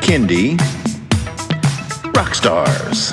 Kindie Rockstars.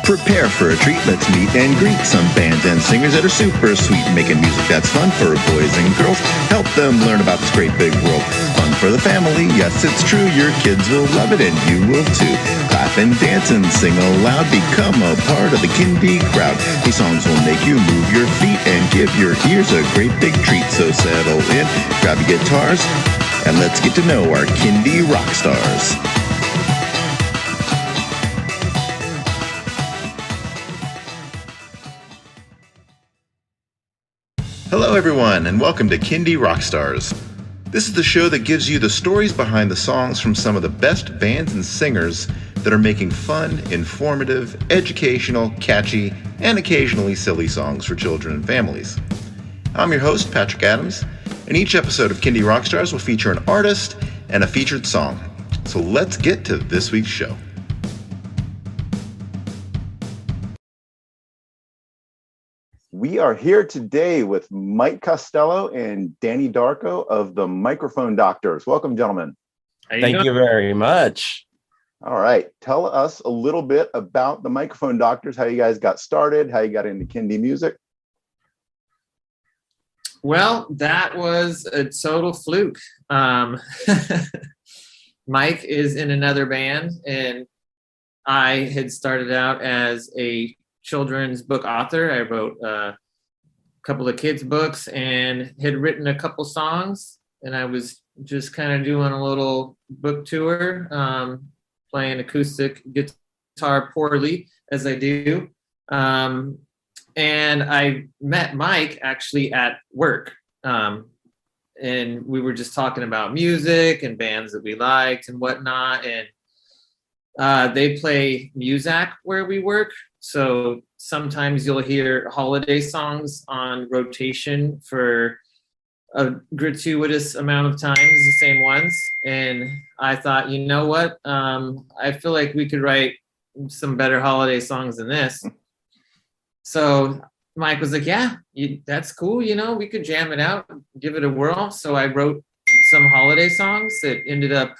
Prepare for a treat, let's meet and greet some bands and singers that are super sweet, making music that's fun for boys and girls. Help them learn about this great big world. Fun for the family, yes it's true, your kids will love it and you will too. Clap and dance and sing aloud, become a part of the Kindie crowd. These songs will make you move your feet and give your ears a great big treat. So settle in, grab your guitars, and let's get to know our Kindie rock stars. Hello everyone, and welcome to Kindie Rockstars. This is the show that gives you the stories behind the songs from some of the best bands and singers that are making fun, informative, educational, catchy, and occasionally silly songs for children and families. I'm your host, Patrick Adams, and each episode of Kindie Rockstars will feature an artist and a featured song. So let's get to this week's show. We are here today with Mike Costello and Danny Darko of the Microphone Doctors. Welcome, gentlemen. Thank you very much. All right. Tell us a little bit about the Microphone Doctors, how you guys got started, how you got into Kindie music. Well, that was a total fluke. Mike is in another band, and I had started out as a children's book author. I wrote a couple of kids' books and had written a couple songs, and I was just kind of doing a little book tour, playing acoustic guitar poorly as I do. And I met Mike actually at work. And we were just talking about music and bands that we liked and whatnot. And they play Muzak where we work. So sometimes you'll hear holiday songs on rotation for a gratuitous amount of times, the same ones. And I thought, you know what? I feel like we could write some better holiday songs than this. So Mike was like, yeah, that's cool. You know, we could jam it out, give it a whirl. So I wrote some holiday songs that ended up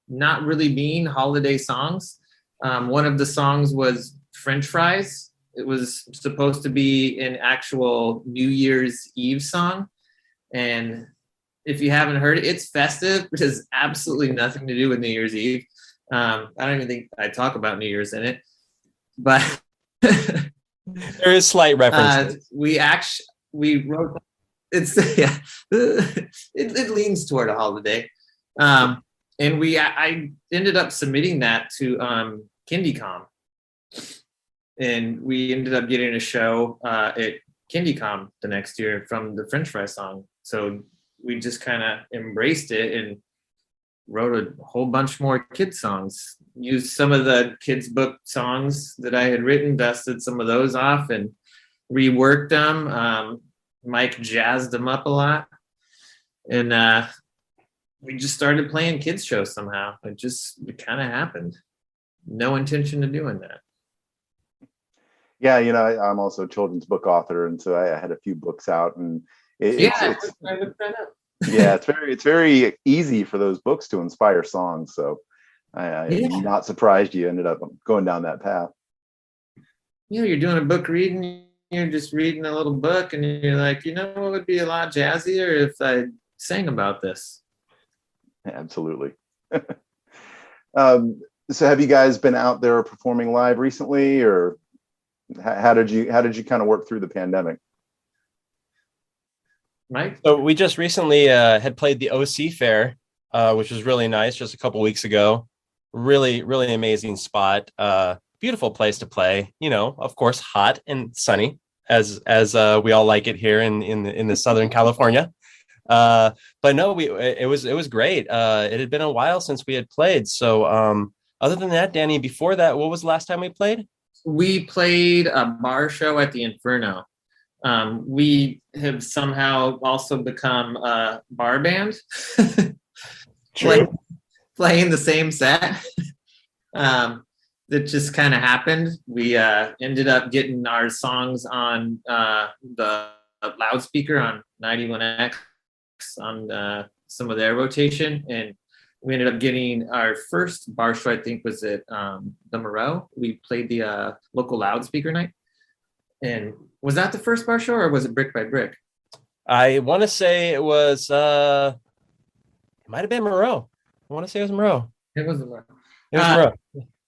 not really being holiday songs. One of the songs was French Fries. It was supposed to be an actual New Year's Eve song. And if you haven't heard it, it's festive. It has absolutely nothing to do with New Year's Eve. I don't even think I talk about New Year's in it. But there is slight references. We wrote it's yeah, it leans toward a holiday. And I ended up submitting that to KindieCom. And we ended up getting a show at KindieCom the next year from the French Fry song. So we just kind of embraced it and wrote a whole bunch more kids songs. Used some of the kids' book songs that I had written, dusted some of those off and reworked them. Mike jazzed them up a lot. And we just started playing kids shows somehow. It kind of happened. No intention of doing that. Yeah, you know, I'm also a children's book author, and so I had a few books out, and I looked that up. Yeah, it's very easy for those books to inspire songs. So I'm not surprised you ended up going down that path. You know, you're doing a book reading, you're just reading a little book, and you're like, you know, what would be a lot jazzier if I sang about this? Absolutely. So have you guys been out there performing live recently, or how did you kind of work through the pandemic? Mike? So we just recently had played the OC Fair, which was really nice, just a couple weeks ago. Really, really amazing spot. Beautiful place to play. You know, of course, hot and sunny, as we all like it here in the Southern California. But no, it was great. It had been a while since we had played. So other than that, Danny, before that, what was the last time we played? We played a bar show at the Inferno. We have somehow also become a bar band. True. playing the same set. That just kind of happened. We ended up getting our songs on the loudspeaker on 91X on some of their rotation, and we ended up getting our first bar show, I think was at the Moreau. We played the local loudspeaker night. And was that the first bar show, or was it Brick by Brick? I want to say it was it might have been Moreau. I want to say it was Moreau. It was the Moreau. It was Moreau.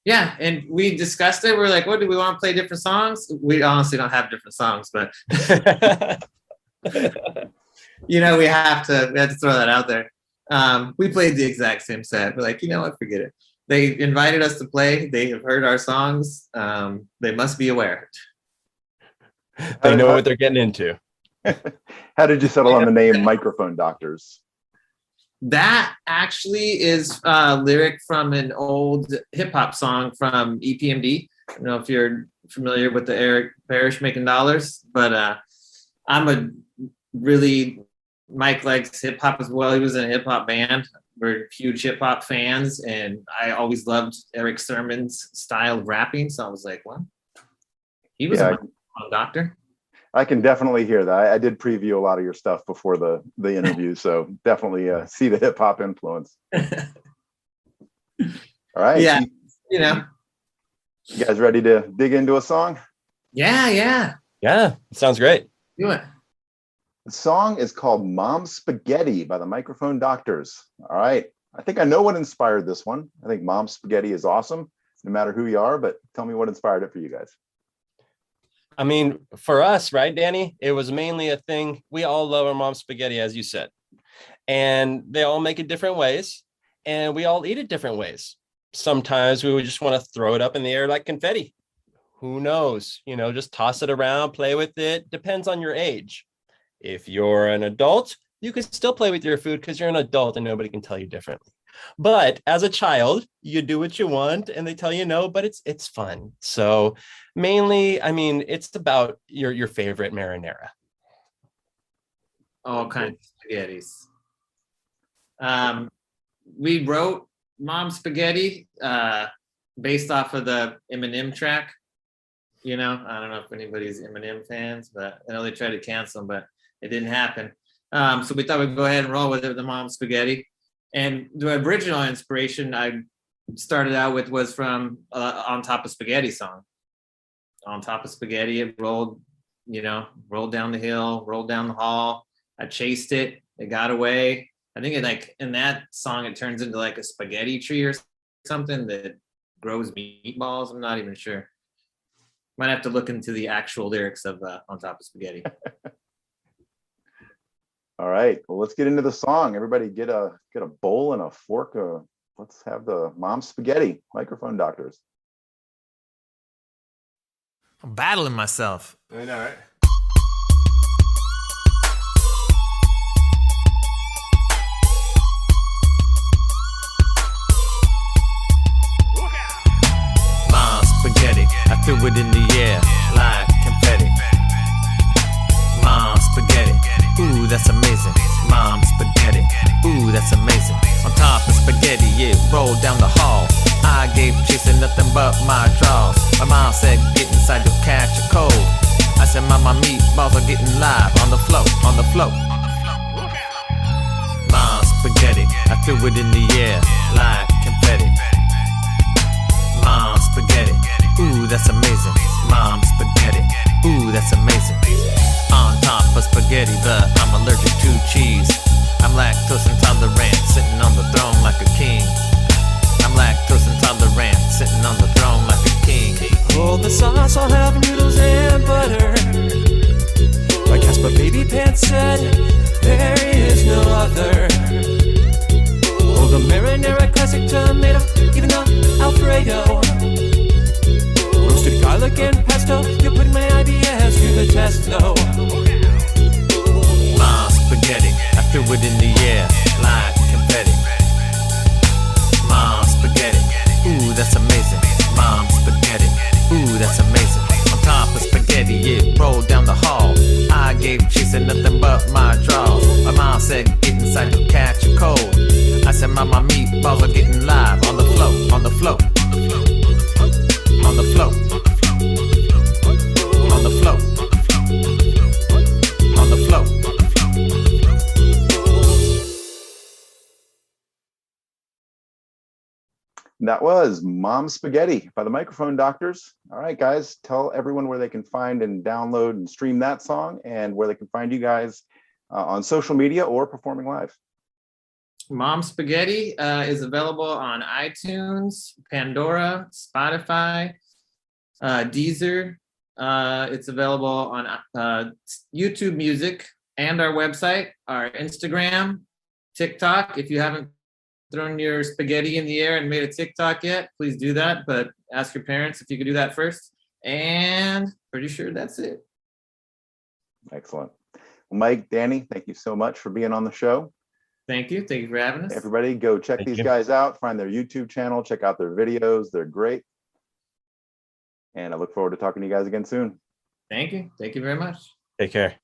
Yeah, and we discussed it. We're like, what do we want to play different songs? We honestly don't have different songs, but we have to throw that out there. We played the exact same set. We're like, you know what, forget it. They invited us to play. They have heard our songs. They must be aware. They know what they're getting into. How did you settle on the name Microphone Doctors? That actually is a lyric from an old hip hop song from EPMD. I don't know if you're familiar with the Eric Parrish Making Dollars, but Mike likes hip hop as well. He was in a hip hop band. We're huge hip hop fans, and I always loved Eric Sermon's style of rapping. So I was like, well, he was a doctor. I can definitely hear that. I did preview a lot of your stuff before the interview, so definitely see the hip hop influence. All right. Yeah. You guys ready to dig into a song? Yeah. Yeah, it sounds great. Do it. The song is called Mom Spaghetti by the Microphone Doctors. All right. I think I know what inspired this one. I think Mom Spaghetti is awesome, no matter who you are, but tell me what inspired it for you guys. I mean, for us, right, Danny, it was mainly a thing. We all love our mom's spaghetti, as you said, and they all make it different ways, and we all eat it different ways. Sometimes we would just want to throw it up in the air like confetti. Who knows? Just toss it around, play with it. Depends on your age. If you're an adult, you can still play with your food because you're an adult and nobody can tell you differently. But as a child, you do what you want and they tell you no, but it's fun. So mainly, I mean, it's about your favorite marinara. All kinds of spaghettis. We wrote Mom Spaghetti based off of the Eminem track. I don't know if anybody's Eminem fans, but I know they tried to cancel him, but it didn't happen. So we thought we'd go ahead and roll with it, the Mom Spaghetti. And the original inspiration I started out with was from On Top of Spaghetti song. On Top of Spaghetti, it rolled down the hill, rolled down the hall. I chased it. It got away. I think in that song, it turns into like a spaghetti tree or something that grows meatballs. I'm not even sure. Might have to look into the actual lyrics of On Top of Spaghetti. All right, well, let's get into the song. Everybody get a bowl and a fork. Let's have the Mom Spaghetti, Microphone Doctors. I'm battling myself. I know, right? Mom Spaghetti, I threw it in the air like confetti. Mom Spaghetti. Ooh, that's amazing. Mom Spaghetti. Ooh, that's amazing. On top of spaghetti, it rolled down the hall. I gave chasing nothing but my draws. My mom said, get inside, you'll catch a cold. I said, Mama, meatballs are getting live on the float, on the float. Mom Spaghetti, I threw it in the air like confetti. Mom Spaghetti. Ooh, that's amazing. Mom Spaghetti. Ooh, that's amazing. On top of spaghetti, I'm allergic to cheese. I'm lactose intolerant, sitting on the throne like a king. I'm lactose intolerant, sitting on the throne like a king. Oh, the sauce, I'll have noodles and butter. Like Casper Baby Pants said, there is no other. Oh, the marinara classic tomato, even the Alfredo. Roasted garlic and pesto, you're putting my IBS to the test, though. Mom Spaghetti, I threw it in the air like confetti. Mom Spaghetti, ooh, that's amazing. Mom Spaghetti, ooh, that's amazing. On top of spaghetti, it rolled down the hall. I gave chasing nothing but my draws. My mom said, get inside, you'll catch a cold. I said, Mama, meatballs are getting That was Mom Spaghetti by the Microphone Doctors. All right, guys, tell everyone where they can find and download and stream that song, and where they can find you guys on social media or performing live. Mom Spaghetti is available on iTunes, Pandora, Spotify, Deezer. It's available on YouTube Music and our website, our Instagram, TikTok. If you haven't thrown your spaghetti in the air and made a TikTok yet, please do that. But ask your parents if you could do that first. And pretty sure that's it. Excellent. Well, Mike, Danny, thank you so much for being on the show. Thank you. Thank you for having us. Everybody go check these guys out, find their YouTube channel, check out their videos. They're great. And I look forward to talking to you guys again soon. Thank you. Thank you very much. Take care.